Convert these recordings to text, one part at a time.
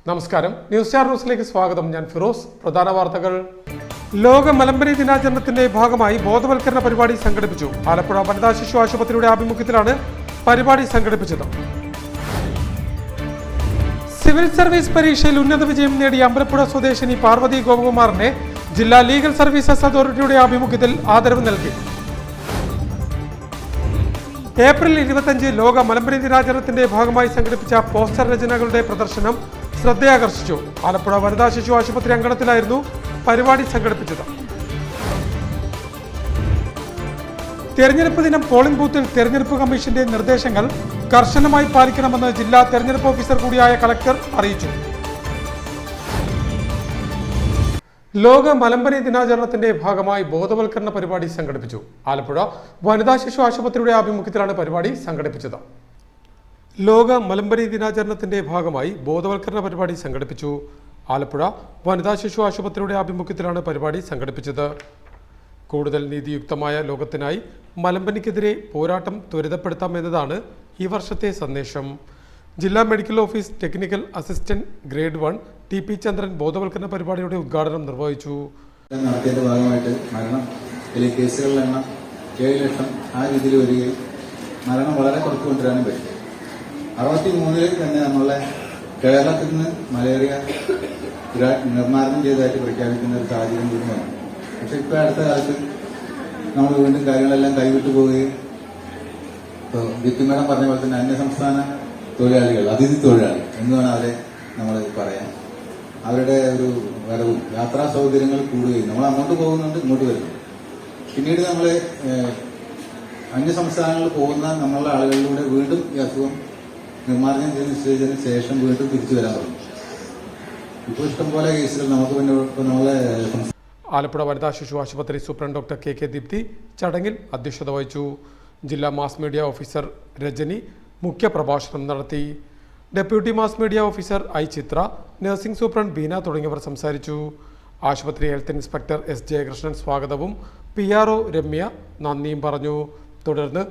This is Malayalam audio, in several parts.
നമസ്കാരം, ന്യൂസ് സ്റ്റാർ ന്യൂസിലേക്ക് സ്വാഗതം. ഞാൻ ഫിറോസ്. പ്രധാന വാർത്തകൾ. ലോക മലമ്പനി ദിനാചരണത്തിന്റെ ഭാഗമായി ബോധവൽക്കരണ പരിപാടി സംഘടിപ്പിച്ചു. ആലപ്പുഴ വനിതാ ശിശു ആശുപത്രിയുടെ ആഭിമുഖ്യത്തിലാണ് പരിപാടി സംഘടിപ്പിച്ചത്. സിവിൽ സർവീസ് പരീക്ഷയിൽ ഉന്നത വിജയം നേടിയ അമ്പലപ്പുഴ സ്വദേശിനി പാർവതി ഗോപകുമാറിനെ ജില്ലാ ലീഗൽ സർവീസസ് അതോറിറ്റിയുടെ ആഭിമുഖ്യത്തിൽ ആദരവ് നൽകി. ഏപ്രിൽ 25 ലോക മലമ്പനി ദിനാചരണത്തിന്റെ ഭാഗമായി സംഘടിപ്പിച്ച പോസ്റ്റർ രചനകളുടെ പ്രദർശനം ശ്രദ്ധയാകർഷിച്ചു. ആലപ്പുഴ വനിതാ ശിശു ആശുപത്രി അങ്കണത്തിലായിരുന്നു പരിപാടി സംഘടിപ്പിച്ചത്. തെരഞ്ഞെടുപ്പ് ദിനം പോളിംഗ് ബൂത്തിൽ തെരഞ്ഞെടുപ്പ് കമ്മീഷന്റെ നിർദ്ദേശങ്ങൾ കർശനമായി പാലിക്കണമെന്ന് ജില്ലാ തെരഞ്ഞെടുപ്പ് ഓഫീസർ കൂടിയായ കളക്ടർ അറിയിച്ചു. ലോക മലമ്പനി ദിനാചരണത്തിന്റെ ഭാഗമായി ബോധവൽക്കരണ പരിപാടി സംഘടിപ്പിച്ചു. ആലപ്പുഴ വനിതാ ശിശു ആശുപത്രിയുടെ ആഭിമുഖ്യത്തിലാണ് പരിപാടി സംഘടിപ്പിച്ചത്. ലോക മലമ്പനി ദിനാചരണത്തിന്റെ ഭാഗമായി ബോധവൽക്കരണ പരിപാടി സംഘടിപ്പിച്ചു. ആലപ്പുഴ വനിതാ ശിശു ആശുപത്രിയുടെ ആഭിമുഖ്യത്തിലാണ് പരിപാടി സംഘടിപ്പിച്ചത്. കൂടുതൽ നീതിയുക്തമായ ലോകത്തിനായി മലമ്പനിക്കെതിരെ പോരാട്ടം ത്വരിതപ്പെടുത്താമെന്നതാണ് ഈ വർഷത്തെ സന്ദേശം. ജില്ലാ medical office technical assistant grade 1 T P. Chandran ബോധവൽക്കരണ പരിപാടിയുടെ ഉദ്ഘാടനം നിർവഹിച്ചു. നടത്തിയതിന്റെ ഭാഗമായിട്ട് മരണം കേസുകളുടെ എണ്ണം 7 ലക്ഷം ആ രീതിയിൽ വരികയും മരണം വളരെ കുറച്ച് കൊണ്ടുവരാനും പറ്റും. 63 തന്നെ നമ്മളെ കേരളത്തിൽ നിന്ന് മലേറിയ നിർമ്മാർജ്ജനം ചെയ്തതായിട്ട് പ്രഖ്യാപിക്കുന്ന ഒരു സാഹചര്യം കൂടി വന്നു. പക്ഷെ ഇപ്പൊ അടുത്ത കാലത്ത് നമ്മൾ വീണ്ടും കാര്യങ്ങളെല്ലാം കൈവിട്ടു പോവുകയും ഇപ്പോൾ ദീപ്തി മേഡം പറഞ്ഞ പോലെ തന്നെ അന്യസംസ്ഥാന തൊഴിലാളികൾ, അതിഥി തൊഴിലാളി എന്ന് വേണം അവരെ നമ്മൾ പറയാൻ. അവരുടെ ഒരു വരവും യാത്രാ സൗകര്യങ്ങൾ കൂടുകയും നമ്മൾ അങ്ങോട്ട് പോകുന്നുണ്ട്, ഇങ്ങോട്ട് വരുന്നു. പിന്നീട് നമ്മൾ അന്യസംസ്ഥാനങ്ങളിൽ പോകുന്ന നമ്മളുടെ ആളുകളിലൂടെ വീണ്ടും ഈ അസുഖം നിർമ്മാർജ്ജനം ചെയ്ത് നിശ്ചയിച്ചതിന് ശേഷം വീണ്ടും തിരിച്ചു വരാൻ തുടങ്ങി. ഇപ്പോൾ ഇഷ്ടംപോലെ കേസുകൾ നമുക്ക് നമ്മളെ. ആലപ്പുഴ വനിതാ ശിശു ആശുപത്രി സൂപ്രണ്ട് ഡോക്ടർ കെ ദീപ്തി ചടങ്ങിൽ അധ്യക്ഷത വഹിച്ചു. ജില്ലാ മാസ് മീഡിയ ഓഫീസർ രജനി മുഖ്യപ്രഭാഷണം നടത്തി. Deputy mass media officer I Chitra, nursing superintendent Beena തുടങ്ങിയവർ സംസാരിച്ചു. ആശുപത്രി ഹെൽത്ത് ഇൻസ്പെക്ടർ എസ് ജയകൃഷ്ണൻ സ്വാഗതവും PRO രമ്യ നന്ദിയും പറഞ്ഞു. തുടർന്ന്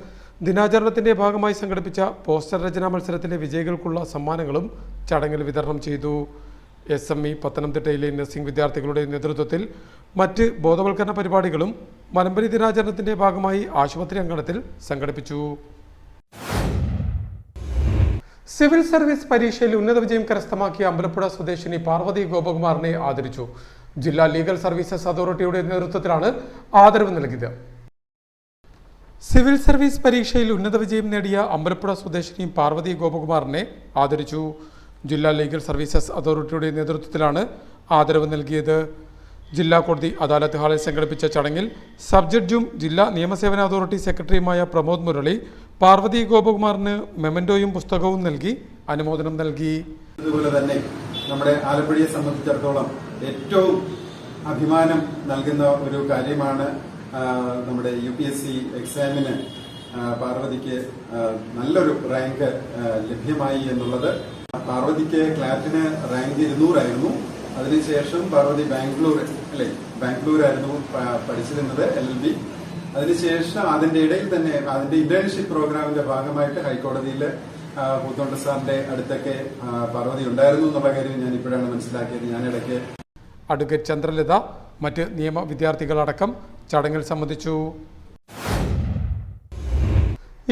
ദിനാചരണത്തിന്റെ ഭാഗമായി സംഘടിപ്പിച്ച പോസ്റ്റർ രചനാ മത്സരത്തിലെ വിജയികൾക്കുള്ള സമ്മാനങ്ങളും ചടങ്ങിൽ വിതരണം ചെയ്തു. SME പത്തനംതിട്ടയിലെ നഴ്സിംഗ് വിദ്യാർത്ഥികളുടെ നേതൃത്വത്തിൽ മറ്റ് ബോധവൽക്കരണ പരിപാടികളും മലമ്പനി ദിനാചരണത്തിന്റെ ഭാഗമായി ആശുപത്രി അങ്കണത്തിൽ സംഘടിപ്പിച്ചു. സിവിൽ സർവീസ് പരീക്ഷയിൽ ഉന്നത വിജയം കരസ്ഥമാക്കിയ അമ്പലപ്പുഴ സ്വദേശിനി പാർവതി ഗോപകുമാറിനെ ആദരിച്ചു. ജില്ലാ ലീഗൽ സർവീസസ് അതോറിറ്റിയുടെ നേതൃത്വത്തിലാണ് ആദരവ് നൽകിയത്. സിവിൽ സർവീസ് പരീക്ഷയിൽ ഉന്നത വിജയം നേടിയ അമ്പലപ്പുഴ സ്വദേശിനി പാർവതി ഗോപകുമാറിനെ ആദരിച്ചു. ജില്ലാ ലീഗൽ സർവീസസ് അതോറിറ്റിയുടെ നേതൃത്വത്തിലാണ് ആദരവ് നൽകിയത്. ജില്ലാ കോടതി അദാലത്ത് ഹാളിൽ സംഘടിപ്പിച്ച ചടങ്ങിൽ സബ് ജഡ്ജും ജില്ലാ നിയമസേവന അതോറിറ്റി സെക്രട്ടറിയുമായ പ്രമോദ് മുരളി പാർവതി ഗോപകുമാറിന് മെമന്റോയും പുസ്തകവും നൽകി അനുമോദനം നൽകി. അതുപോലെ തന്നെ നമ്മുടെ ആലപ്പുഴയെ സംബന്ധിച്ചിടത്തോളം ഏറ്റവും അഭിമാനം നൽകുന്ന ഒരു കാര്യമാണ് നമ്മുടെ UPSC എക്സാമിന് പാർവതിക്ക് നല്ലൊരു റാങ്ക് ലഭ്യമായി എന്നുള്ളത്. പാർവതിക്ക് ക്ലാറ്റിന് റാങ്ക് 200 ആയിരുന്നു. അതിനുശേഷം പാർവതി ബാംഗ്ലൂരായിരുന്നു പഠിച്ചിരുന്നത് LLB. അതിനുശേഷം അതിന്റെ ഇടയിൽ തന്നെ അതിന്റെ ഇന്റേൺഷിപ്പ് പ്രോഗ്രാമിന്റെ ഭാഗമായിട്ട് ഹൈക്കോടതിയിൽ പൂത്തോണ്ട സാറിന്റെ അടുത്തൊക്കെ പാർവതി ഉണ്ടായിരുന്നു എന്നുള്ള കാര്യം ഞാൻ ഇപ്പോഴാണ് മനസ്സിലാക്കിയത്. ഞാൻ ഇടയ്ക്ക് അഡ്വക്കേറ്റ് ചന്ദ്രലത മറ്റ് നിയമ വിദ്യാർത്ഥികളടക്കം ചടങ്ങിൽ സംബന്ധിച്ചു.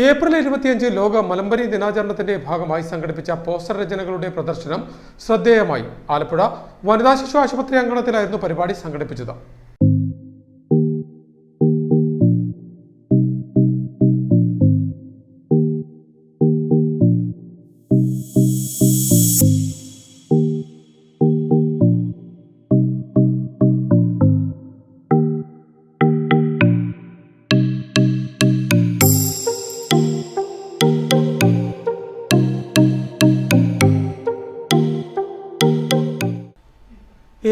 ഏപ്രിൽ 25 ലോക മലമ്പനി ദിനാചരണത്തിന്റെ ഭാഗമായി സംഘടിപ്പിച്ച പോസ്റ്റർ രചനകളുടെ പ്രദർശനം ശ്രദ്ധേയമായി. ആലപ്പുഴ വനിതാ ശിശു ആശുപത്രി അങ്കണത്തിലായിരുന്നു പരിപാടി സംഘടിപ്പിച്ചത്.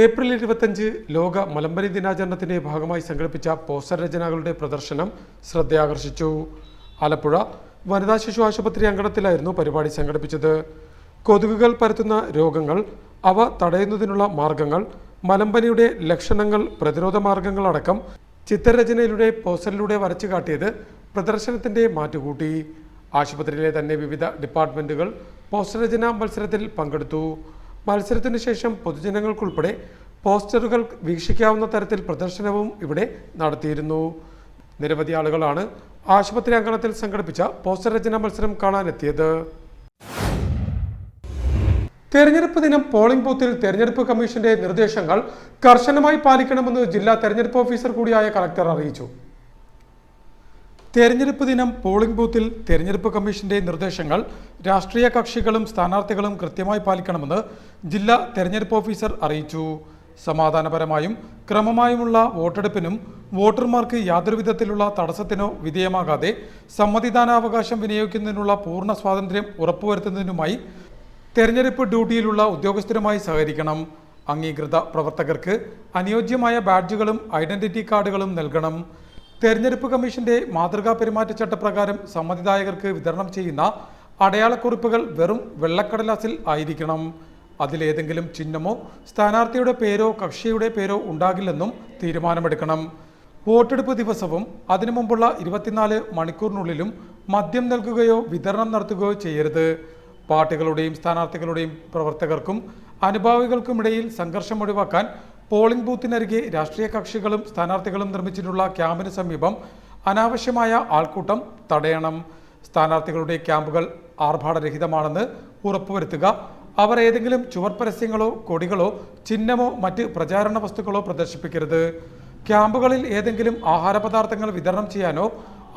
ഏപ്രിൽ 25 ലോക മലമ്പനി ദിനാചരണത്തിന്റെ ഭാഗമായി സംഘടിപ്പിച്ച പോസ്റ്റർ രചനകളുടെ പ്രദർശനം ശ്രദ്ധയാകർഷിച്ചു. ആലപ്പുഴ വനിതാ ശിശു ആശുപത്രി അങ്കണത്തിലായിരുന്നു പരിപാടി സംഘടിപ്പിച്ചത്. കൊതുകുകൾ പരത്തുന്ന രോഗങ്ങൾ, അവ തടയുന്നതിനുള്ള മാർഗങ്ങൾ, മലമ്പനിയുടെ ലക്ഷണങ്ങൾ, പ്രതിരോധ മാർഗങ്ങളടക്കം ചിത്രരചനയിലൂടെ പോസ്റ്ററിലൂടെ വരച്ചു കാട്ടിയത് പ്രദർശനത്തിന്റെ മാറ്റുകൂട്ടി. ആശുപത്രിയിലെ തന്നെ വിവിധ ഡിപ്പാർട്ട്മെന്റുകൾ പോസ്റ്റർ രചനാ മത്സരത്തിൽ പങ്കെടുത്തു. മത്സരത്തിന് ശേഷം പൊതുജനങ്ങൾക്കുൾപ്പെടെ പോസ്റ്ററുകൾ വീക്ഷിക്കാവുന്ന തരത്തിൽ പ്രദർശനവും ഇവിടെ നടത്തിയിരുന്നു. നിരവധി ആളുകളാണ് ആശുപത്രി അങ്കണത്തിൽ സംഘടിപ്പിച്ച പോസ്റ്റർ രചന മത്സരം കാണാനെത്തിയത്. തെരഞ്ഞെടുപ്പ് ദിനം പോളിംഗ് ബൂത്തിൽ തെരഞ്ഞെടുപ്പ് കമ്മീഷന്റെ നിർദ്ദേശങ്ങൾ കർശനമായി പാലിക്കണമെന്ന് ജില്ലാ തെരഞ്ഞെടുപ്പ് ഓഫീസർ കൂടിയായ കളക്ടർ അറിയിച്ചു. തെരഞ്ഞെടുപ്പ് ദിനം പോളിംഗ് ബൂത്തിൽ തെരഞ്ഞെടുപ്പ് കമ്മീഷന്റെ നിർദ്ദേശങ്ങൾ രാഷ്ട്രീയ കക്ഷികളും സ്ഥാനാർത്ഥികളും കൃത്യമായി പാലിക്കണമെന്ന് ജില്ലാ തെരഞ്ഞെടുപ്പ് ഓഫീസർ അറിയിച്ചു. സമാധാനപരമായും ക്രമമായുമുള്ള വോട്ടെടുപ്പിനും വോട്ടർമാർക്ക് യാതൊരു വിധത്തിലുള്ള തടസ്സത്തിനോ വിധേയമാകാതെ സമ്മതിദാനാവകാശം വിനിയോഗിക്കുന്നതിനുള്ള പൂർണ്ണ സ്വാതന്ത്ര്യം ഉറപ്പുവരുത്തുന്നതിനുമായി തെരഞ്ഞെടുപ്പ് ഡ്യൂട്ടിയിലുള്ള ഉദ്യോഗസ്ഥരുമായി സഹകരിക്കണം. അംഗീകൃത പ്രവർത്തകർക്ക് അനുയോജ്യമായ ബാഡ്ജുകളും ഐഡന്റിറ്റി കാർഡുകളും നൽകണം. തെരഞ്ഞെടുപ്പ് കമ്മീഷന്റെ മാതൃകാ പെരുമാറ്റച്ചട്ടപ്രകാരം സമ്മതിദായകർക്ക് വിതരണം ചെയ്യുന്ന അടയാളക്കുറിപ്പുകൾ വെറും വെള്ളക്കടലാസിൽ ആയിരിക്കണം. അതിലേതെങ്കിലും ചിഹ്നമോ സ്ഥാനാർത്ഥിയുടെ പേരോ കക്ഷിയുടെ പേരോ ഉണ്ടാകില്ലെന്നും തീരുമാനമെടുക്കണം. വോട്ടെടുപ്പ് ദിവസവും അതിനു മുമ്പുള്ള 24 മണിക്കൂറിനുള്ളിലും മദ്യം നൽകുകയോ വിതരണം നടത്തുകയോ ചെയ്യരുത്. പാർട്ടികളുടെയും സ്ഥാനാർത്ഥികളുടെയും പ്രവർത്തകർക്കും അനുഭാവികൾക്കുമിടയിൽ സംഘർഷം ഒഴിവാക്കാൻ പോളിംഗ് ബൂത്തിനരികെ രാഷ്ട്രീയ കക്ഷികളും സ്ഥാനാർത്ഥികളും നിർമ്മിച്ചിട്ടുള്ള ക്യാമ്പിന് സമീപം അനാവശ്യമായ ആൾക്കൂട്ടം തടയണം. സ്ഥാനാർത്ഥികളുടെ ക്യാമ്പുകൾ ആർഭാടരഹിതമാണെന്ന് ഉറപ്പുവരുത്തുക. അവർ ഏതെങ്കിലും ചുവർ പരസ്യങ്ങളോ കൊടികളോ ചിഹ്നമോ മറ്റ് പ്രചാരണ വസ്തുക്കളോ പ്രദർശിപ്പിക്കരുത്. ക്യാമ്പുകളിൽ ഏതെങ്കിലും ആഹാര പദാർത്ഥങ്ങൾ വിതരണം ചെയ്യാനോ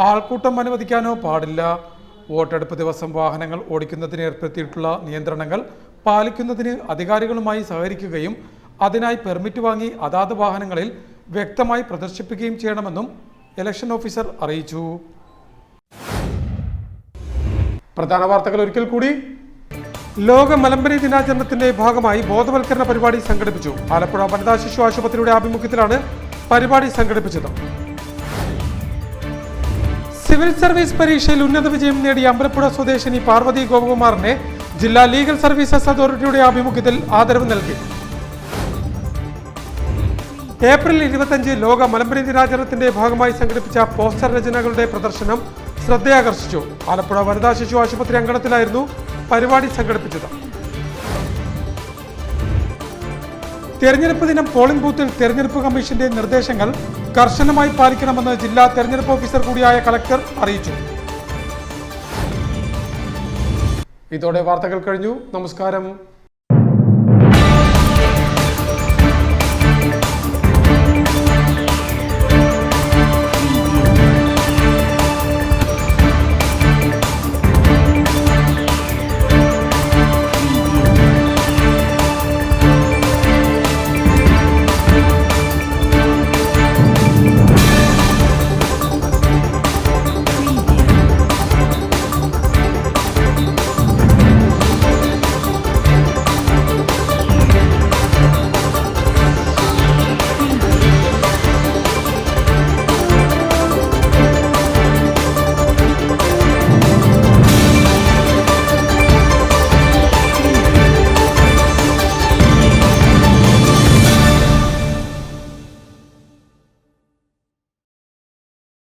ആൾക്കൂട്ടം അനുവദിക്കാനോ പാടില്ല. വോട്ടെടുപ്പ് ദിവസം വാഹനങ്ങൾ ഓടിക്കുന്നതിന് ഏർപ്പെടുത്തിയിട്ടുള്ള നിയന്ത്രണങ്ങൾ പാലിക്കുന്നതിന് അധികാരികളുമായി സഹകരിക്കുകയും അതിനായി പെർമിറ്റ് വാങ്ങി അതാത് വാഹനങ്ങളിൽ വ്യക്തമായി പ്രദർശിപ്പിക്കുകയും ചെയ്യണമെന്നും ഇലക്ഷൻ ഓഫീസർ അറിയിച്ചു. പ്രധാന വാർത്തകൾ ഒരിക്കൽ കൂടി. ലോക മലമ്പനി ദിനാചരണത്തിന്റെ ഭാഗമായി ബോധവൽക്കരണ പരിപാടി സംഘടിപ്പിച്ചു. ആലപ്പുഴ വനിതാ ശിശു ആശുപത്രിയുടെ ആഭിമുഖ്യത്തിലാണ് പരിപാടി സംഘടിപ്പിച്ചത്. സിവിൽ സർവീസ് പരീക്ഷയിൽ ഉന്നത വിജയം നേടിയ അമ്പലപ്പുഴ സ്വദേശിനി പാർവതി ഗോപകുമാറിനെ ജില്ലാ ലീഗൽ സർവീസസ് അതോറിറ്റിയുടെ ആഭിമുഖ്യത്തിൽ ആദരവ് നൽകി. ഏപ്രിൽ 25 ലോക മലമ്പനി ദിനാചരണത്തിന്റെ ഭാഗമായി സംഘടിപ്പിച്ച പോസ്റ്റർ രചനകളുടെ പ്രദർശനം ശ്രദ്ധയാകർഷിച്ചു. ആലപ്പുഴ വനിതാ ശിശു ആശുപത്രി അങ്കണത്തിലായിരുന്നു പരിപാടി സംഘടിപ്പിച്ചത്. തെരഞ്ഞെടുപ്പ് ദിനം പോളിംഗ് ബൂത്തിൽ തെരഞ്ഞെടുപ്പ് കമ്മീഷന്റെ നിർദ്ദേശങ്ങൾ കർശനമായി പാലിക്കണമെന്ന് ജില്ലാ തെരഞ്ഞെടുപ്പ് ഓഫീസർ കൂടിയായ കളക്ടർ അറിയിച്ചു. ഇതോടെ വാർത്തകൾ കഴിഞ്ഞു. നമസ്കാരം.